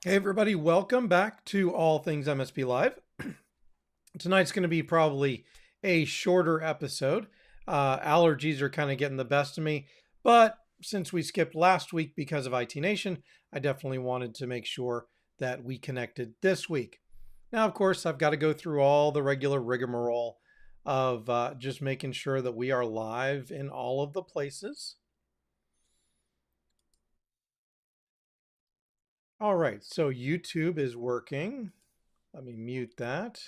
Hey everybody, welcome back to All Things MSP Live. Tonight's going to be probably a shorter episode. Allergies are kind of getting the best of me, but since we skipped last week because of IT Nation, I definitely wanted to make sure that we connected this week. Now, of course, I've got to go through all the regular rigmarole of just making sure that we are live in all of the places. All right, so YouTube is working. Let me mute that.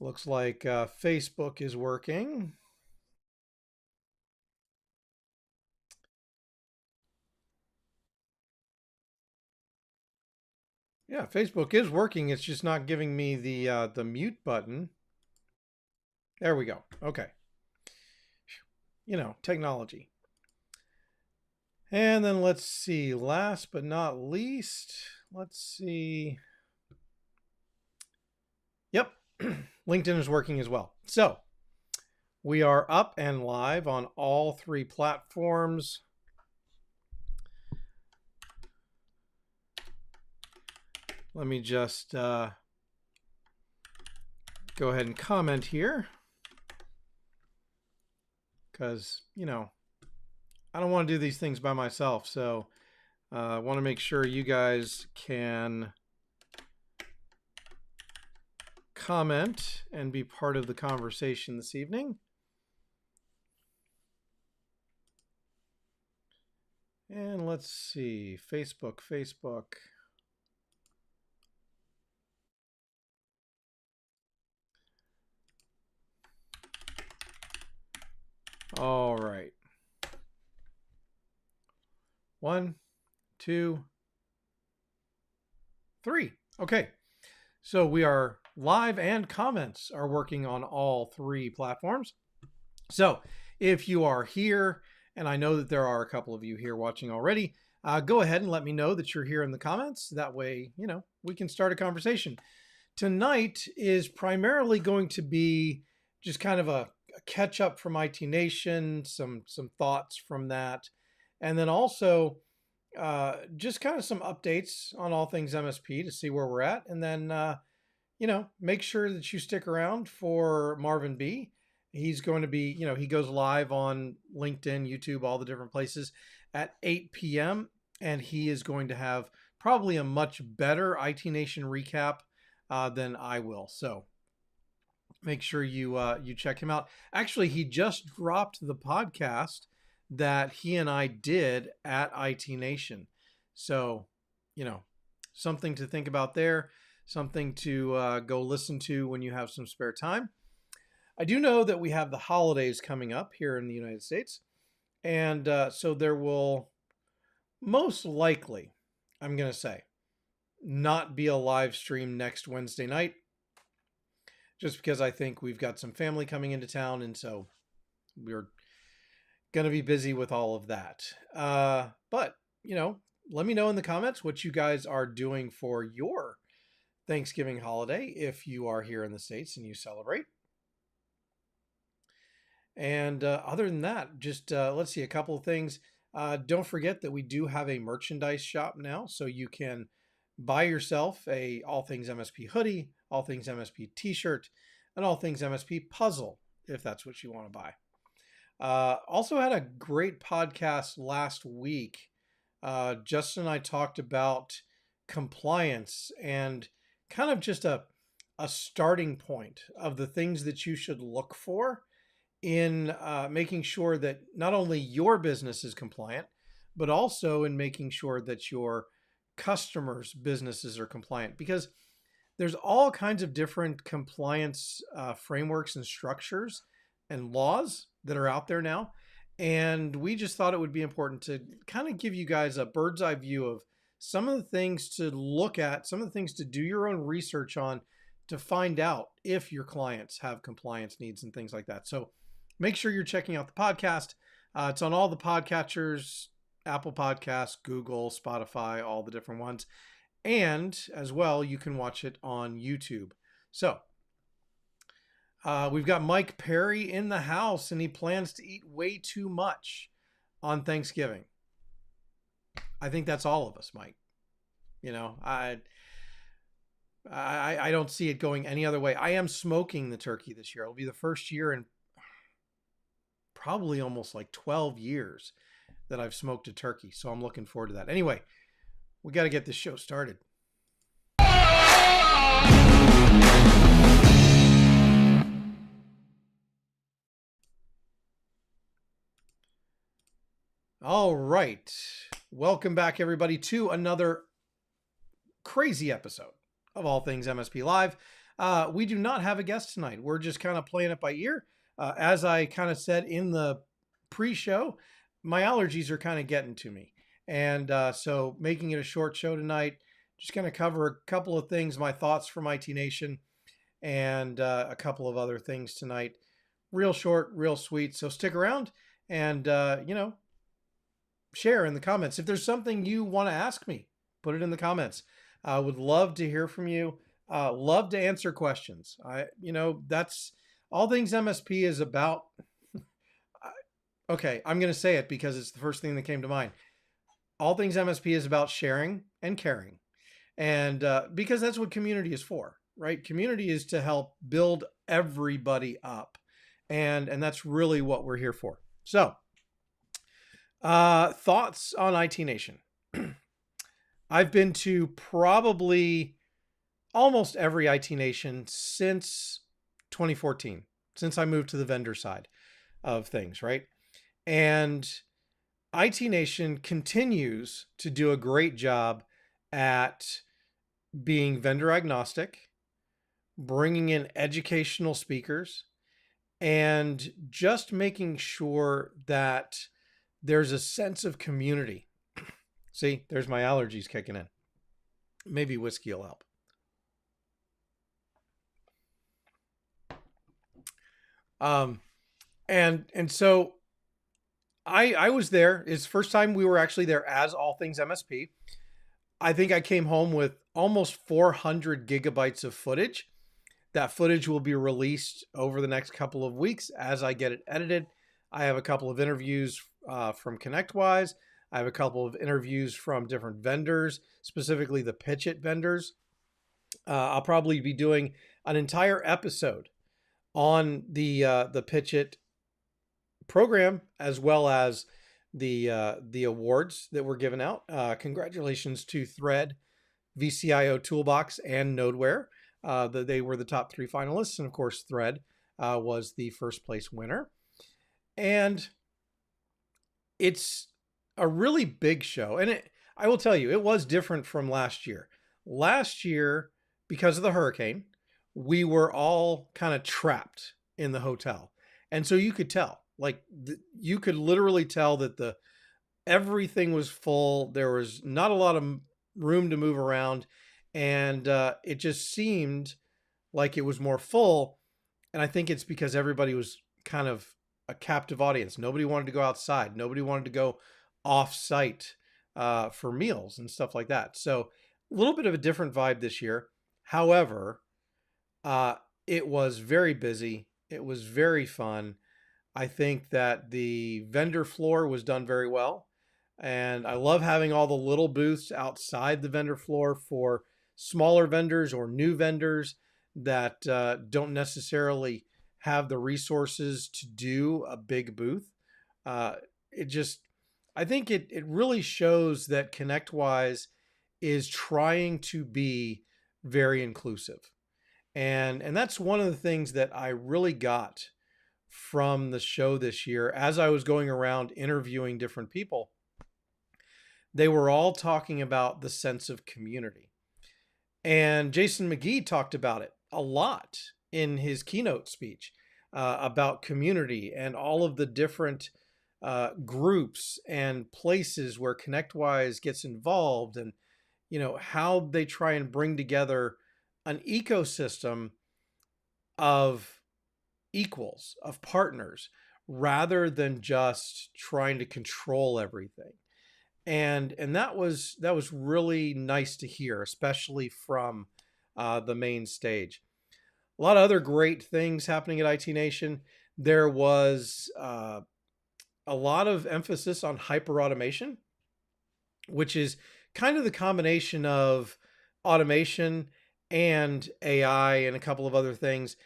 Looks like Facebook is working. Yeah, Facebook is working. It's just not giving me the mute button. There we go. Okay. Technology. And then let's see. Last but not least, let's see. Yep, LinkedIn is working as well. So we are up and live on all three platforms. Let me just go ahead and comment here because, I don't want to do these things by myself. So I want to make sure you guys can comment and be part of the conversation this evening. And let's see, Facebook. All right. 1, 2, 3. Okay. So we are live and comments are working on all three platforms. So if you are here, and I know that there are a couple of you here watching already, go ahead and let me know that you're here in the comments. That way, we can start a conversation. Tonight is primarily going to be just kind of a catch up from IT Nation, some thoughts from that, and then also just kind of some updates on all things MSP to see where we're at, and then make sure that you stick around for Marvin B. He's going to be, he goes live on LinkedIn, YouTube, all the different places at 8 p.m. And he is going to have probably a much better IT Nation recap than I will. So make sure you check him out. Actually, he just dropped the podcast that he and I did at IT Nation. So, something to think about there, something to go listen to when you have some spare time. I do know that we have the holidays coming up here in the United States. And so there will most likely, I'm going to say, not be a live stream next Wednesday night, just because I think we've got some family coming into town. And so we're going to be busy with all of that. But, let me know in the comments what you guys are doing for your Thanksgiving holiday if you are here in the States and you celebrate. And other than that, just let's see a couple of things. Don't forget that we do have a merchandise shop now, so you can buy yourself a All Things MSP hoodie, All Things MSP t-shirt, and All Things MSP puzzle, if that's what you want to buy. Also had a great podcast last week. Justin and I talked about compliance and kind of just a starting point of the things that you should look for in making sure that not only your business is compliant, but also in making sure that your customers' businesses are compliant, because there's all kinds of different compliance frameworks and structures and laws that are out there now. And we just thought it would be important to kind of give you guys a bird's eye view of some of the things to look at, some of the things to do your own research on to find out if your clients have compliance needs and things like that. So make sure you're checking out the podcast. It's on all the podcatchers, Apple Podcasts, Google, Spotify, all the different ones. And as well, you can watch it on YouTube. So we've got Mike Perry in the house, and he plans to eat way too much on Thanksgiving. I think that's all of us, Mike. You know, I don't see it going any other way. I am smoking the turkey this year. It'll be the first year in probably almost like 12 years that I've smoked a turkey. So I'm looking forward to that. Anyway, we got to get this show started. All right. Welcome back, everybody, to another crazy episode of All Things MSP Live. We do not have a guest tonight. We're just kind of playing it by ear. As I kind of said in the pre-show, my allergies are kind of getting to me. And so making it a short show tonight, just going to cover a couple of things, my thoughts from IT Nation, and a couple of other things tonight. Real short, real sweet. So stick around and, share in the comments. If there's something you want to ask me, put it in the comments. I would love to hear from you. Love to answer questions. That's All Things MSP is about. Okay, I'm going to say it because it's the first thing that came to mind. All Things MSP is about sharing and caring. And because that's what community is for, right? Community is to help build everybody up. And that's really what we're here for. So, thoughts on IT Nation. I've been to probably almost every IT Nation since 2014, since I moved to the vendor side of things, right? And IT Nation continues to do a great job at being vendor agnostic, bringing in educational speakers, and just making sure that there's a sense of community. See, there's my allergies kicking in. Maybe whiskey will help. And so I was there. It's the first time we were actually there as All Things MSP. I think I came home with almost 400 gigabytes of footage. That footage will be released over the next couple of weeks as I get it edited. I have a couple of interviews from ConnectWise. I have a couple of interviews from different vendors, specifically the Pitch It vendors. I'll probably be doing an entire episode on the Pitch It program, as well as the awards that were given out. Congratulations to Thread, VCIO Toolbox, and Nodeware. They were the top 3 finalists, and of course Thread was the first place winner. And it's a really big show. And I will tell you, it was different from last year. Last year, because of the hurricane, we were all kind of trapped in the hotel. And so you could tell, you could literally tell that everything was full. There was not a lot of room to move around. And it just seemed like it was more full. And I think it's because everybody was kind of a captive audience. Nobody wanted to go outside. Nobody wanted to go off-site for meals and stuff like that. So a little bit of a different vibe this year. However, it was very busy. It was very fun. I think that the vendor floor was done very well. And I love having all the little booths outside the vendor floor for smaller vendors or new vendors that don't necessarily have the resources to do a big booth. I think it really shows that ConnectWise is trying to be very inclusive. And that's one of the things that I really got from the show this year. As I was going around interviewing different people, they were all talking about the sense of community. And Jason McGee talked about it a lot in his keynote speech about community and all of the different groups and places where ConnectWise gets involved, and how they try and bring together an ecosystem of equals, of partners, rather than just trying to control everything. And that was really nice to hear, especially from the main stage. A lot of other great things happening at IT Nation. There was a lot of emphasis on hyper automation, which is kind of the combination of automation and AI and a couple of other things.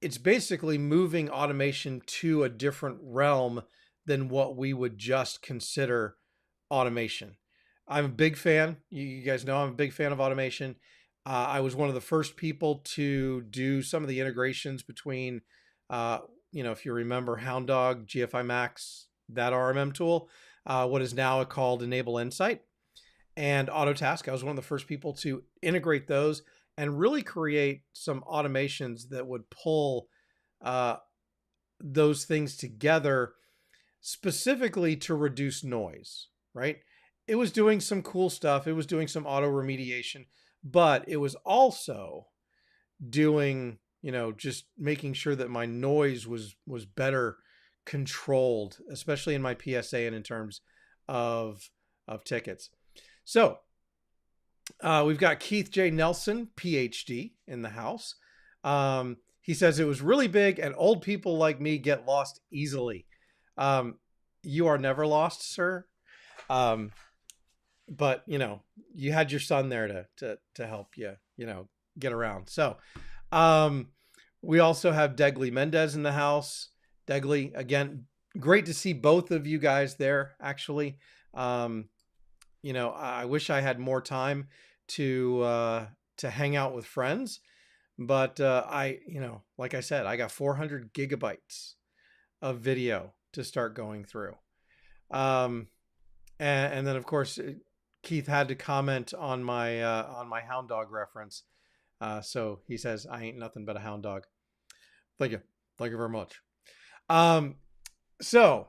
It's basically moving automation to a different realm than what we would just consider automation. I'm a big fan. You guys know I'm a big fan of automation. I was one of the first people to do some of the integrations between, if you remember Hound Dog, GFI Max, that RMM tool, what is now called Enable Insight, and Autotask. I was one of the first people to integrate those and really create some automations that would pull uh, those things together specifically to reduce noise, right? It was doing some cool stuff. It was doing some auto remediation, but it was also doing, just making sure that my noise was better controlled, especially in my PSA and in terms of tickets. So we've got Keith J. Nelson, PhD, in the house. He says it was really big and old people like me get lost easily. You are never lost, sir. But you had your son there to help you, get around. So we also have Degly Mendez in the house. Degly, again, great to see both of you guys there, actually. I wish I had more time to hang out with friends, but like I said, I got 400 gigabytes of video to start going through. And then of course, Keith had to comment on my hound dog reference. So he says, I ain't nothing but a hound dog. Thank you. Thank you very much. So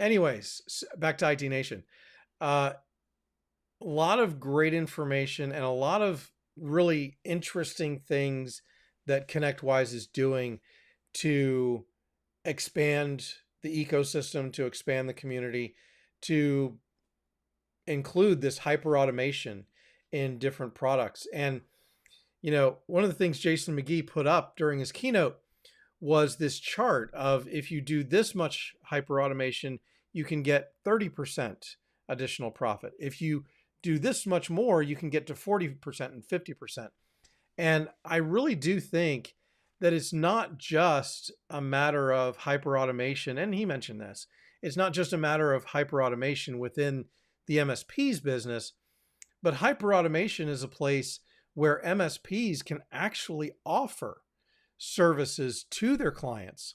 anyways, back to IT Nation. A lot of great information and a lot of really interesting things that ConnectWise is doing to expand the ecosystem, to expand the community, to include this hyper automation in different products. And, one of the things Jason McGee put up during his keynote was this chart of if you do this much hyper automation, you can get 30% additional profit. If you do this much more, you can get to 40% and 50%. And I really do think that it's not just a matter of hyper automation. And he mentioned this. It's not just a matter of hyper automation within the MSP's business, but hyper automation is a place where MSPs can actually offer services to their clients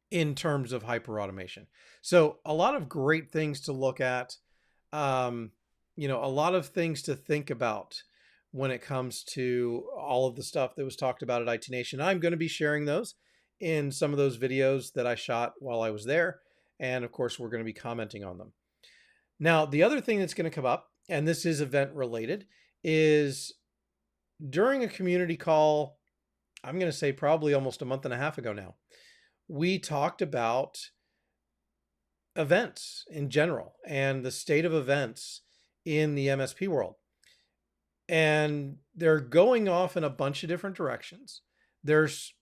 in terms of hyper automation. So a lot of great things to look at, a lot of things to think about when it comes to all of the stuff that was talked about at IT Nation. I'm going to be sharing those in some of those videos that I shot while I was there. And of course, we're going to be commenting on them. Now, the other thing that's going to come up, and this is event related, is during a community call, I'm going to say probably almost a month and a half ago now, we talked about events in general and the state of events in the MSP world. And they're going off in a bunch of different directions. There's,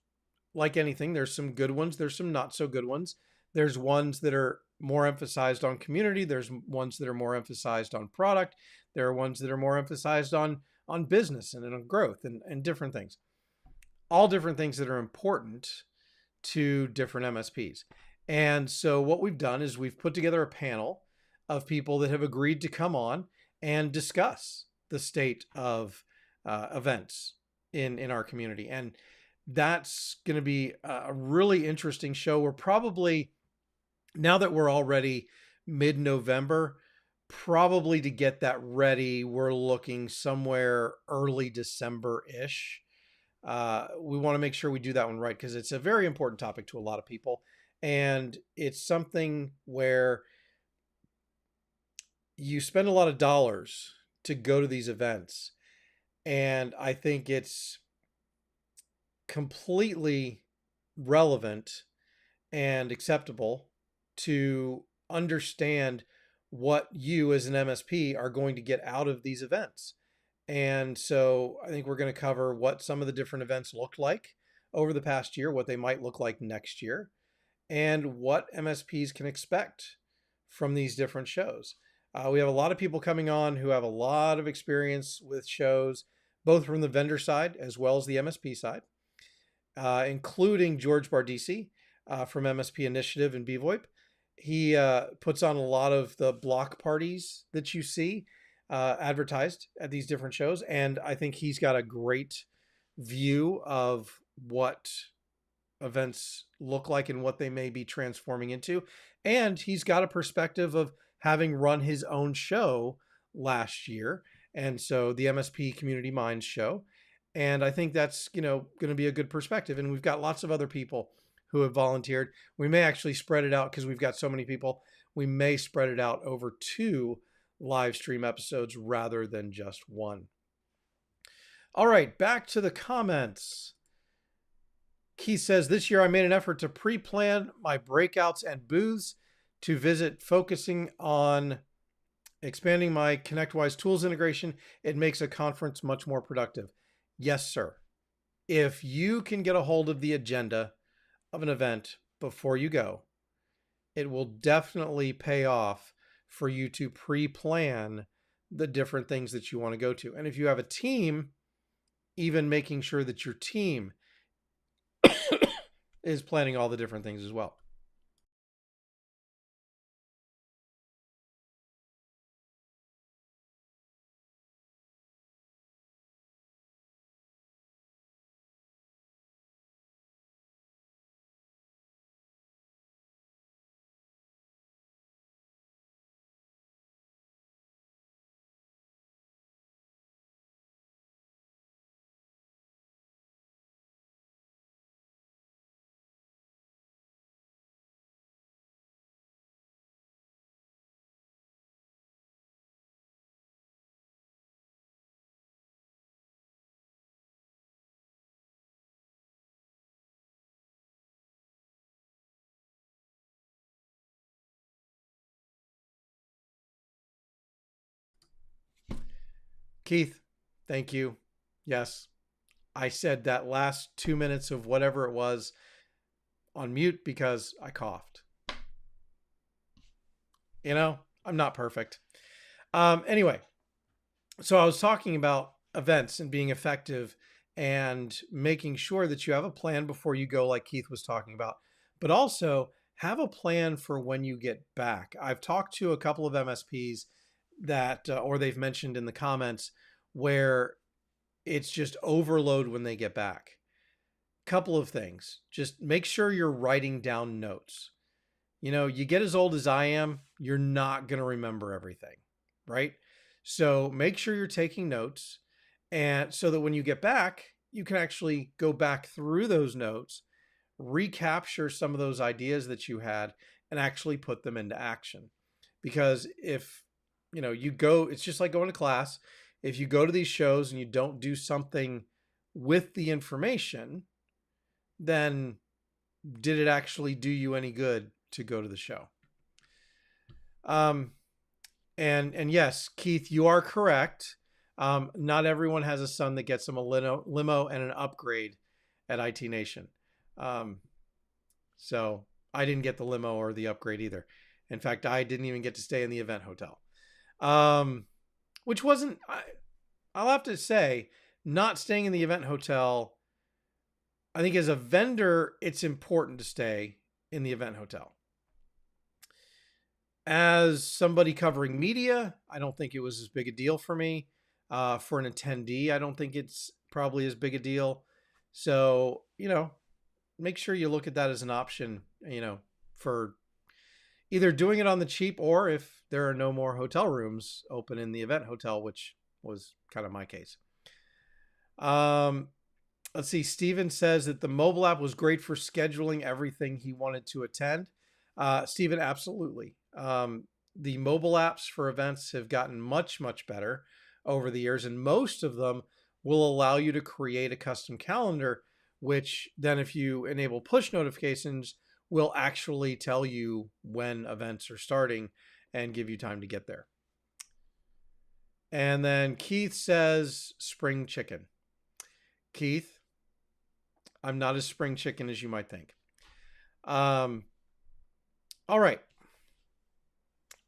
like anything, there's some good ones. There's some not so good ones. There's ones that are more emphasized on community. There's ones that are more emphasized on product. There are ones that are more emphasized on business and on growth and different things. All different things that are important to different MSPs. And so what we've done is we've put together a panel of people that have agreed to come on and discuss the state of events in our community. And that's going to be a really interesting show. We're probably, now that we're already mid-November, probably to get that ready, we're looking somewhere early December-ish. We want to make sure we do that one right because it's a very important topic to a lot of people. And it's something where you spend a lot of dollars to go to these events. And I think it's completely relevant and acceptable to understand what you as an MSP are going to get out of these events. And so I think we're going to cover what some of the different events looked like over the past year, what they might look like next year, and what MSPs can expect from these different shows. We have a lot of people coming on who have a lot of experience with shows, both from the vendor side as well as the MSP side, including George Bardisi from MSP Initiative and BVoIP. He puts on a lot of the block parties that you see advertised at these different shows. And I think he's got a great view of what events look like and what they may be transforming into. And he's got a perspective of having run his own show last year. And so the MSP Community Minds show. And I think that's, going to be a good perspective. And we've got lots of other people who have volunteered. We may actually spread it out because we've got so many people. We may spread it out over 2 live stream episodes rather than just 1. All right, back to the comments. Keith says, this year I made an effort to pre-plan my breakouts and booths to visit, focusing on expanding my ConnectWise tools integration. It makes a conference much more productive. Yes, sir. If you can get a hold of the agenda of an event before you go, it will definitely pay off for you to pre-plan the different things that you want to go to. And if you have a team, even making sure that your team is planning all the different things as well. Keith, thank you. Yes, I said that last 2 minutes of whatever it was on mute because I coughed. I'm not perfect. Anyway, so I was talking about events and being effective and making sure that you have a plan before you go, like Keith was talking about, but also have a plan for when you get back. I've talked to a couple of MSPs that, or they've mentioned in the comments, where it's just overload when they get back. Couple of things. Just make sure you're writing down notes. You get as old as I am, you're not going to remember everything, right? So make sure you're taking notes, and so that when you get back, you can actually go back through those notes, recapture some of those ideas that you had, and actually put them into action. Because if you go, it's just like going to class. If you go to these shows and you don't do something with the information, then did it actually do you any good to go to the show? And yes, Keith, you are correct. Not everyone has a son that gets them a limo and an upgrade at IT Nation. So I didn't get the limo or the upgrade either. In fact, I didn't even get to stay in the event hotel, which wasn't, I'll have to say, not staying in the event hotel, I think as a vendor, it's important to stay in the event hotel. As somebody covering media, I don't think it was as big a deal for me. For an attendee, I don't think it's probably as big a deal. So, make sure you look at that as an option, for either doing it on the cheap, or if there are no more hotel rooms open in the event hotel, which was kind of my case. Let's see. Steven says that the mobile app was great for scheduling everything he wanted to attend. Steven, absolutely. The mobile apps for events have gotten much, much better over the years, and most of them will allow you to create a custom calendar, which then, if you enable push notifications, will actually tell you when events are starting and give you time to get there. And then Keith says spring chicken. Keith, I'm not as spring chicken as you might think. All right.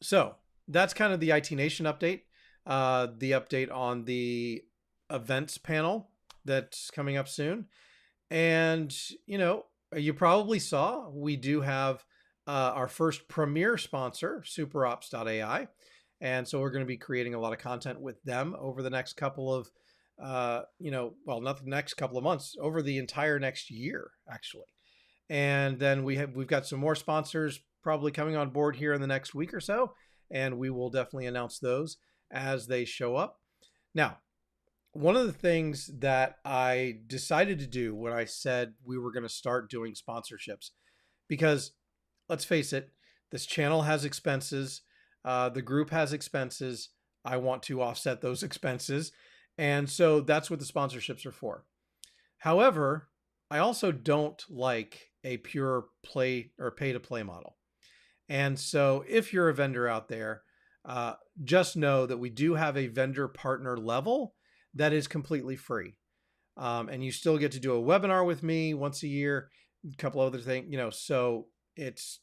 So that's kind of the IT Nation update. The update on the events panel that's coming up soon. And, you probably saw we do have our first premier sponsor, superops.ai. And so we're going to be creating a lot of content with them over the next couple of, well, not the next couple of months, over the entire next year, actually. And then we've got some more sponsors probably coming on board here in the next week or so, and we will definitely announce those as they show up. Now, one of the things that I decided to do when I said we were going to start doing sponsorships, because let's face it, this channel has expenses, the group has expenses. I want to offset those expenses. And so that's what the sponsorships are for. However, I also don't like a pure play or pay to play model. And so if you're a vendor out there, just know that we do have a vendor partner level that is completely free. And you still get to do a webinar with me once a year, a couple other things, so it's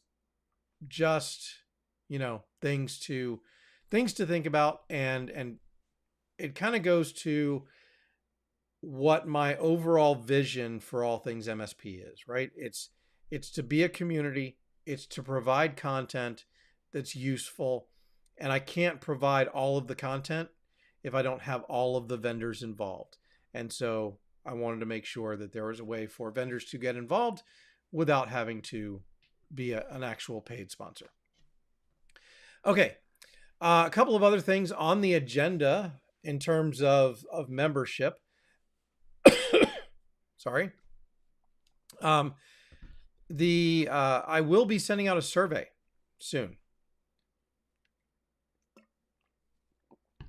just, things to think about. And it kind of goes to what my overall vision for All Things MSP is, right? It's to be a community. It's to provide content that's useful. And I can't provide all of the content if I don't have all of the vendors involved. And so I wanted to make sure that there was a way for vendors to get involved without having to be an actual paid sponsor. Okay. A couple of other things on the agenda in terms of membership. Sorry. I will be sending out a survey soon,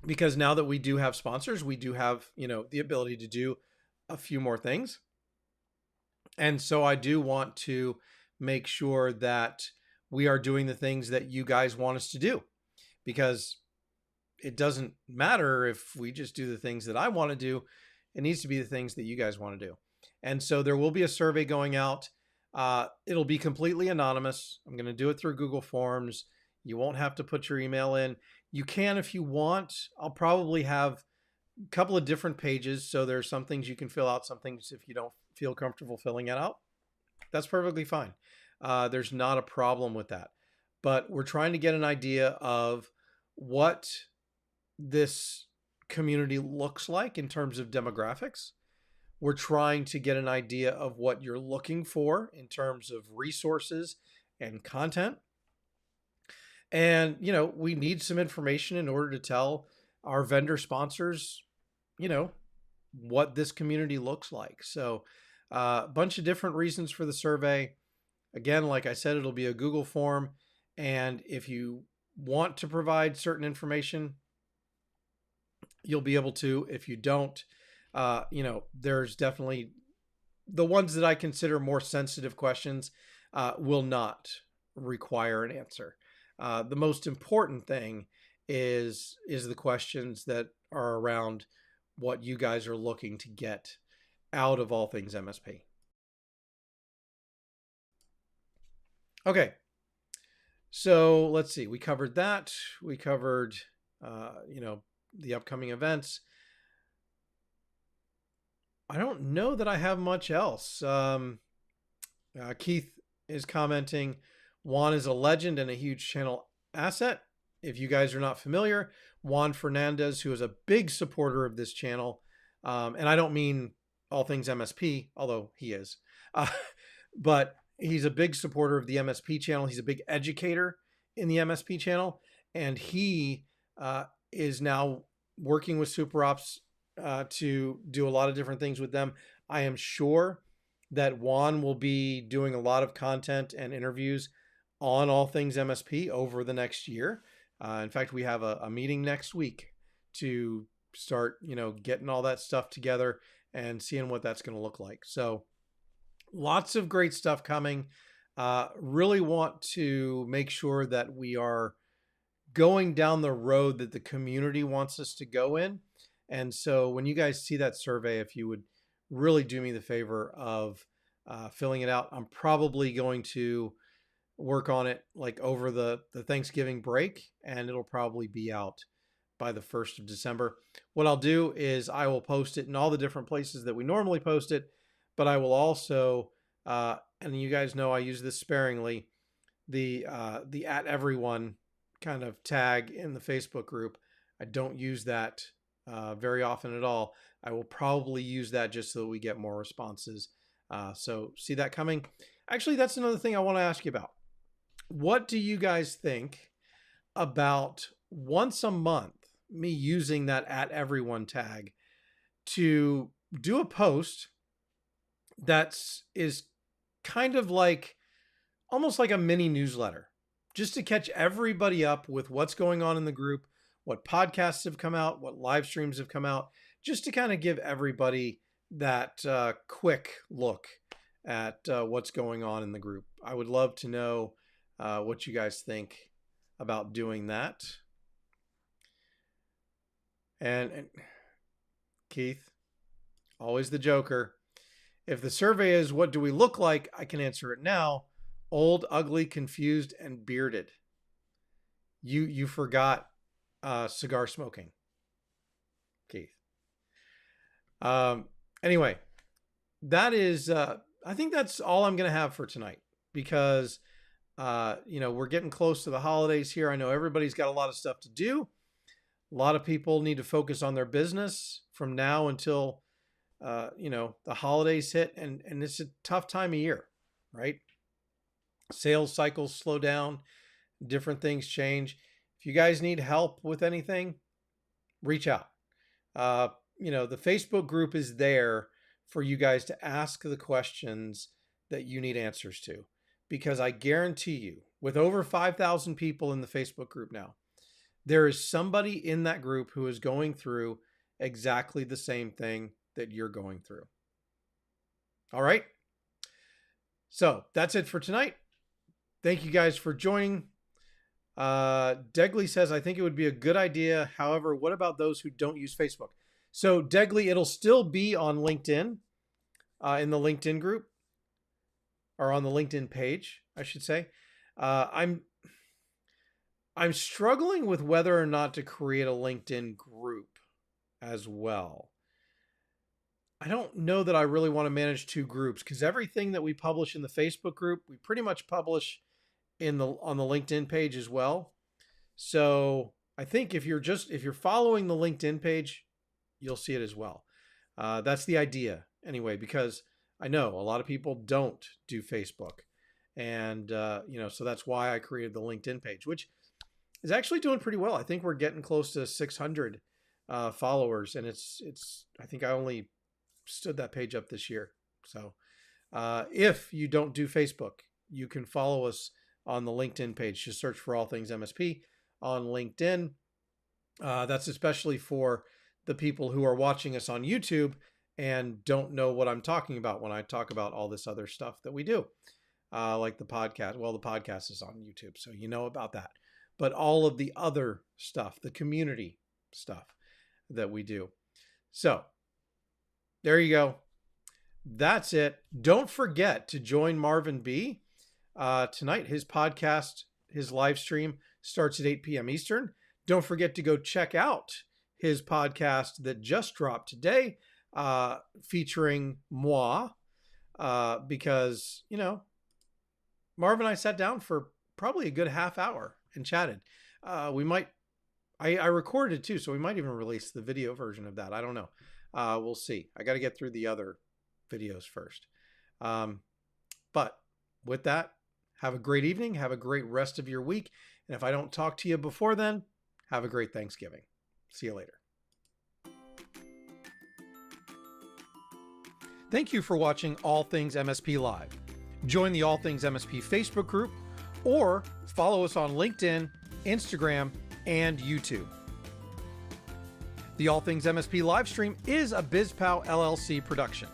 because now that we do have sponsors, we do have, the ability to do a few more things. And so I do want to make sure that we are doing the things that you guys want us to do, because it doesn't matter if we just do the things that I want to do. It needs to be the things that you guys want to do. And so there will be a survey going out. It'll be completely anonymous. I'm going to do it through Google Forms. You won't have to put your email in. You can if you want. I'll probably have a couple of different pages. So there's some things you can fill out, some things if you don't feel comfortable filling it out. That's perfectly fine. There's not a problem with that. But we're trying to get an idea of what this community looks like in terms of demographics. We're trying to get an idea of what you're looking for in terms of resources and content. And, we need some information in order to tell our vendor sponsors, what this community looks like. So a bunch of different reasons for the survey. Again, like I said, it'll be a Google form. And if you want to provide certain information, you'll be able to. If you don't, there's definitely the ones that I consider more sensitive questions will not require an answer. The most important thing is the questions that are around what you guys are looking to get out of All Things MSP. Okay. So let's see. We covered that. We covered, the upcoming events. I don't know that I have much else. Keith is commenting, Juan is a legend and a huge channel asset. If you guys are not familiar, Juan Fernandez, who is a big supporter of this channel, and I don't mean All Things MSP, although he is, but he's a big supporter of the MSP channel. He's a big educator in the MSP channel, and he is now working with SuperOps to do a lot of different things with them. I am sure that Juan will be doing a lot of content and interviews on All Things MSP over the next year. In fact, we have a meeting next week to start, getting all that stuff together and seeing what that's going to look like. So lots of great stuff coming. Really want to make sure that we are going down the road that the community wants us to go in. And so when you guys see that survey, if you would really do me the favor of filling it out, I'm probably going to work on it like over the Thanksgiving break, and it'll probably be out by the 1st of December. What I'll do is I will post it in all the different places that we normally post it, but I will also, and you guys know I use this sparingly, the @everyone kind of tag in the Facebook group. I don't use that very often at all. I will probably use that just so that we get more responses. So see that coming. Actually, that's another thing I want to ask you about. What do you guys think about once a month me using that @everyone tag to do a post that is kind of like almost like a mini newsletter, just to catch everybody up with what's going on in the group, what podcasts have come out, what live streams have come out, just to kind of give everybody that quick look at what's going on in the group. I would love to know what you guys think about doing that. And Keith, always the joker. If the survey is what do we look like, I can answer it now. Old, ugly, confused, and bearded. You forgot cigar smoking, Keith. Anyway, that is I think that's all I'm gonna have for tonight, because we're getting close to the holidays here. I know everybody's got a lot of stuff to do. A lot of people need to focus on their business from now until the holidays hit, and it's a tough time of year, right? Sales cycles slow down, different things change. If you guys need help with anything, reach out. The Facebook group is there for you guys to ask the questions that you need answers to, because I guarantee you, with over 5,000 people in the Facebook group now, there is somebody in that group who is going through exactly the same thing that you're going through. All right. So that's it for tonight. Thank you guys for joining. Degley says, I think it would be a good idea. However, what about those who don't use Facebook? So Degley, it'll still be on LinkedIn, in the LinkedIn group, or on the LinkedIn page, I should say. I'm struggling with whether or not to create a LinkedIn group as well. I don't know that I really want to manage two groups, because everything that we publish in the Facebook group, we pretty much publish on the LinkedIn page as well. So I think if you're following the LinkedIn page, you'll see it as well. That's the idea anyway, because I know a lot of people don't do Facebook, and so that's why I created the LinkedIn page, which is actually doing pretty well. I think we're getting close to 600 followers, and it's I think I only stood that page up this year. So if you don't do Facebook, you can follow us on the LinkedIn page. Just search for All Things MSP on LinkedIn. That's especially for the people who are watching us on YouTube and don't know what I'm talking about when I talk about all this other stuff that we do, like the podcast. Well, the podcast is on YouTube, so you know about that. But all of the other stuff, the community stuff that we do. So there you go. That's it. Don't forget to join Marvin B. Tonight. His podcast, his live stream starts at 8 p.m. Eastern. Don't forget to go check out his podcast that just dropped today, featuring moi, because, Marv and I sat down for probably a good half hour and chatted. I recorded it too, so we might even release the video version of that. I don't know. We'll see. I got to get through the other videos first. But with that, have a great evening. Have a great rest of your week. And if I don't talk to you before then, have a great Thanksgiving. See you later. Thank you for watching All Things MSP Live. Join the All Things MSP Facebook group, or follow us on LinkedIn, Instagram, and YouTube. The All Things MSP live stream is a BizPow LLC production.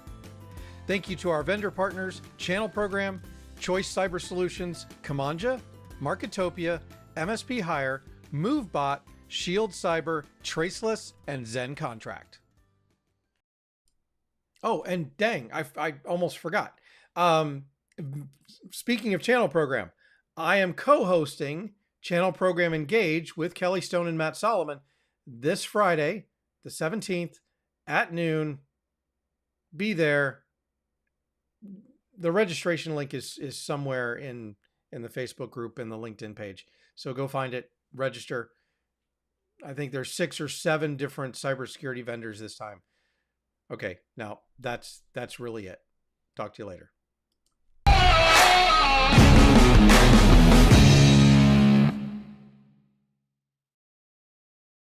Thank you to our vendor partners, Channel Program, Choice Cyber Solutions, Kamanja, Marketopia, MSP Hire, MoveBot, Shield Cyber, Traceless, and Zen Contract. Oh, and dang, I almost forgot. Speaking of Channel Program, I am co-hosting Channel Program Engage with Kelly Stone and Matt Solomon this Friday, the 17th at noon. Be there. The registration link is somewhere in the Facebook group and the LinkedIn page. So go find it, register. I think there's 6 or 7 different cybersecurity vendors this time. Okay, now that's really it. Talk to you later.